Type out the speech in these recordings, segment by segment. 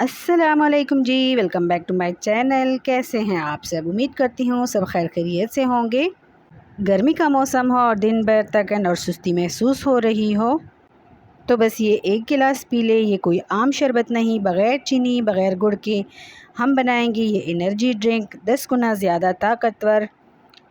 अस्सलामुअलैकुम जी, welcome back to my channel. कैसे हैं आप सब? उम्मीद करती हूँ सब खैर खैरियत से होंगे। गर्मी का मौसम हो और दिन भर थकन और सुस्ती महसूस हो रही हो तो बस ये एक गिलास पी ले। ये कोई आम शरबत नहीं, बग़ैर चीनी बग़ैर गुड़ के हम बनाएंगे ये एनर्जी ड्रिंक 10 गुना ज़्यादा ताकतवर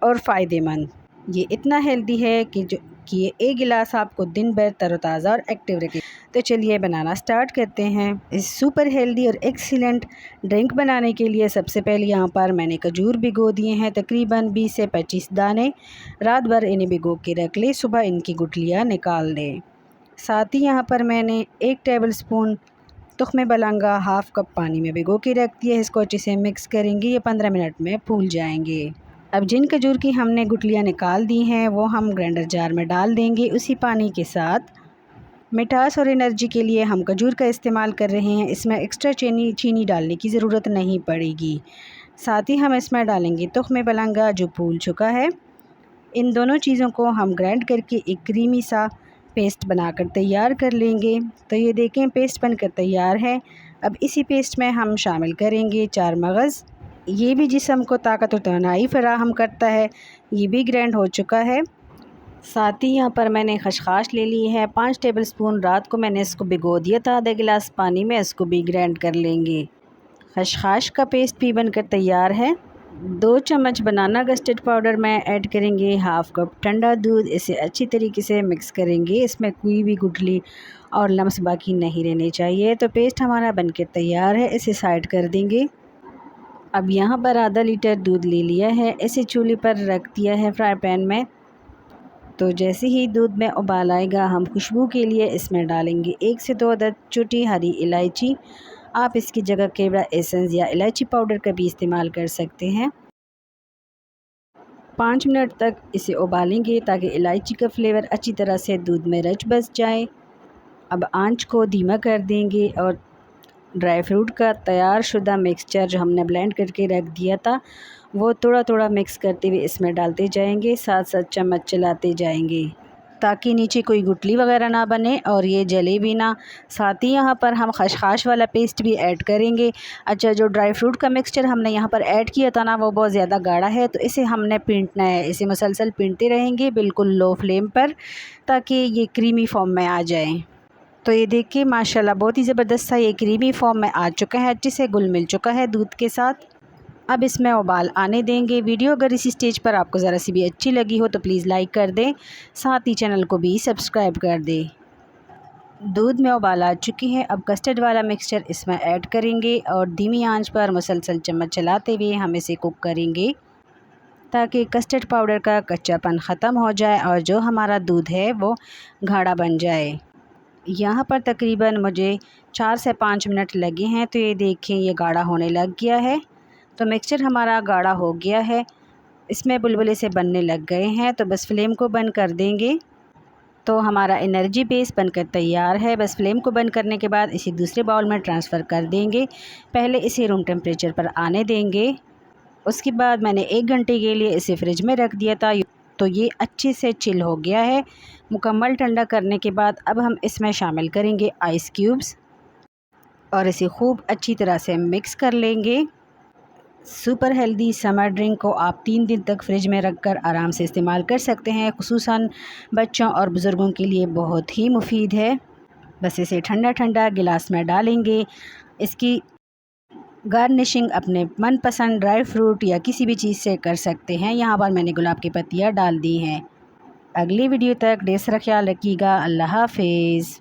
और फ़ायदेमंद। ये इतना हेल्दी है कि ये एक गिलास आपको दिन भर तरोताज़ा और एक्टिव रखे। तो चलिए बनाना स्टार्ट करते हैं। इस सुपर हेल्दी और एक्सीलेंट ड्रिंक बनाने के लिए सबसे पहले यहाँ पर मैंने खजूर भिगो दिए हैं, तकरीबन 20 से 25 दाने। रात भर इन्हें भिगो के रख ले, सुबह इनकी गुठलियाँ निकाल दें। साथ ही यहाँ पर मैंने 1 टेबलस्पून तुख्मे बलंगा हाफ़ कप पानी में भिगो के रख दिया है। इसको अच्छे से मिक्स करेंगे, ये 15 मिनट में फूल जाएंगे। अब जिन खजूर की हमने गुठलियाँ निकाल दी हैं वो हम ग्राइंडर जार में डाल देंगे। उसी पानी के साथ मिठास और एनर्जी के लिए हम खजूर का इस्तेमाल कर रहे हैं, इसमें एक्स्ट्रा चीनी डालने की ज़रूरत नहीं पड़ेगी। साथ ही हम इसमें डालेंगे तुख्मे बलंगा जो फूल चुका है। इन दोनों चीज़ों को हम ग्राइंड करके एक क्रीमी सा पेस्ट बनाकर तैयार कर लेंगे। तो ये देखें पेस्ट बनकर तैयार है। अब इसी पेस्ट में हम शामिल करेंगे 4 मगज़। ये भी जिस्म को ताकत और तवानाई फराहम करता है। ये भी ग्राइंड हो चुका है। साथ ही यहाँ पर मैंने खसखस ले ली है 5 टेबलस्पून। रात को मैंने इसको भिगो दिया था आधा गिलास पानी में, इसको भी ग्राइंड कर लेंगे। खसखस का पेस्ट भी बनकर तैयार है। 2 चम्मच बनाना कस्टर्ड पाउडर में ऐड करेंगे, हाफ़ कप ठंडा दूध। इसे अच्छी तरीके से मिक्स करेंगे, इसमें कोई भी गुठली और लम्स बाकी नहीं रहने चाहिए। तो पेस्ट हमारा बनकर तैयार है, इसे साइड कर देंगे। अब यहाँ पर आधा लीटर दूध ले लिया है, इसे चूल्हे पर रख दिया है फ्राई पैन में। तो जैसे ही दूध में उबाल आएगा हम खुशबू के लिए इसमें डालेंगे 1 से 2 अदद छोटी हरी इलायची। आप इसकी जगह केवड़ा एसेंस या इलायची पाउडर का भी इस्तेमाल कर सकते हैं। 5 मिनट तक इसे उबालेंगे ताकि इलायची का फ्लेवर अच्छी तरह से दूध में रच बस जाए। अब आंच को धीमा कर देंगे और ड्राई फ्रूट का तैयार शुदा मिक्सचर जो हमने ब्लेंड करके रख दिया था वो थोड़ा थोड़ा मिक्स करते हुए इसमें डालते जाएंगे, साथ साथ चम्मच चलाते जाएंगे ताकि नीचे कोई गुठली वगैरह ना बने और ये जले भी ना। साथ ही यहाँ पर हम खसखस वाला पेस्ट भी ऐड करेंगे। अच्छा, जो ड्राई फ्रूट का मिक्सचर हमने यहाँ पर ऐड किया था ना वो बहुत ज़्यादा गाढ़ा है, तो इसे हमने पीटना है। इसे मुसलसल पीटते रहेंगे बिल्कुल लो फ्लेम पर ताकि ये क्रीमी फॉर्म में आ जाए। तो ये देखिए माशाल्लाह बहुत ही ज़बरदस्त सा ये क्रीमी फॉर्म में आ चुका है, अच्छे से घुल मिल चुका है दूध के साथ। अब इसमें उबाल आने देंगे। वीडियो अगर इसी स्टेज पर आपको ज़रा सी भी अच्छी लगी हो तो प्लीज़ लाइक कर दें, साथ ही चैनल को भी सब्सक्राइब कर दें। दूध में उबाल आ चुकी है। अब कस्टर्ड वाला मिक्सचर इसमें ऐड करेंगे और धीमी आंच पर मुसलसल चम्मच चलाते हुए हम इसे कुक करेंगे ताकि कस्टर्ड पाउडर का कच्चापन ख़त्म हो जाए और जो हमारा दूध है वो गाढ़ा बन जाए। यहाँ पर तकरीबन मुझे 4 से 5 मिनट लगे हैं। तो ये देखें ये गाढ़ा होने लग गया है। तो मिक्सचर हमारा गाढ़ा हो गया है, इसमें बुलबुले से बनने लग गए हैं। तो बस फ्लेम को बंद कर देंगे। तो हमारा एनर्जी बेस बनकर तैयार है। बस फ्लेम को बंद करने के बाद इसे दूसरे बाउल में ट्रांसफ़र कर देंगे। पहले इसे रूम टेम्परेचर पर आने देंगे, उसके बाद मैंने 1 घंटे के लिए इसे फ्रिज में रख दिया था। तो ये अच्छे से चिल हो गया है। मुकम्मल ठंडा करने के बाद अब हम इसमें शामिल करेंगे आइस क्यूब्स और इसे खूब अच्छी तरह से मिक्स कर लेंगे। सुपर हेल्दी समर ड्रिंक को आप 3 दिन तक फ्रिज में रखकर आराम से इस्तेमाल कर सकते हैं, खुसूसन बच्चों और बुज़ुर्गों के लिए बहुत ही मुफीद है। बस इसे ठंडा ठंडा गिलास में डालेंगे। इसकी गार्निशिंग अपने मनपसंद ड्राई फ्रूट या किसी भी चीज़ से कर सकते हैं। यहाँ पर मैंने गुलाब की पत्तियाँ डाल दी हैं। अगली वीडियो तक ढेर सारा ख्याल रखिएगा। अल्लाह हाफिज़।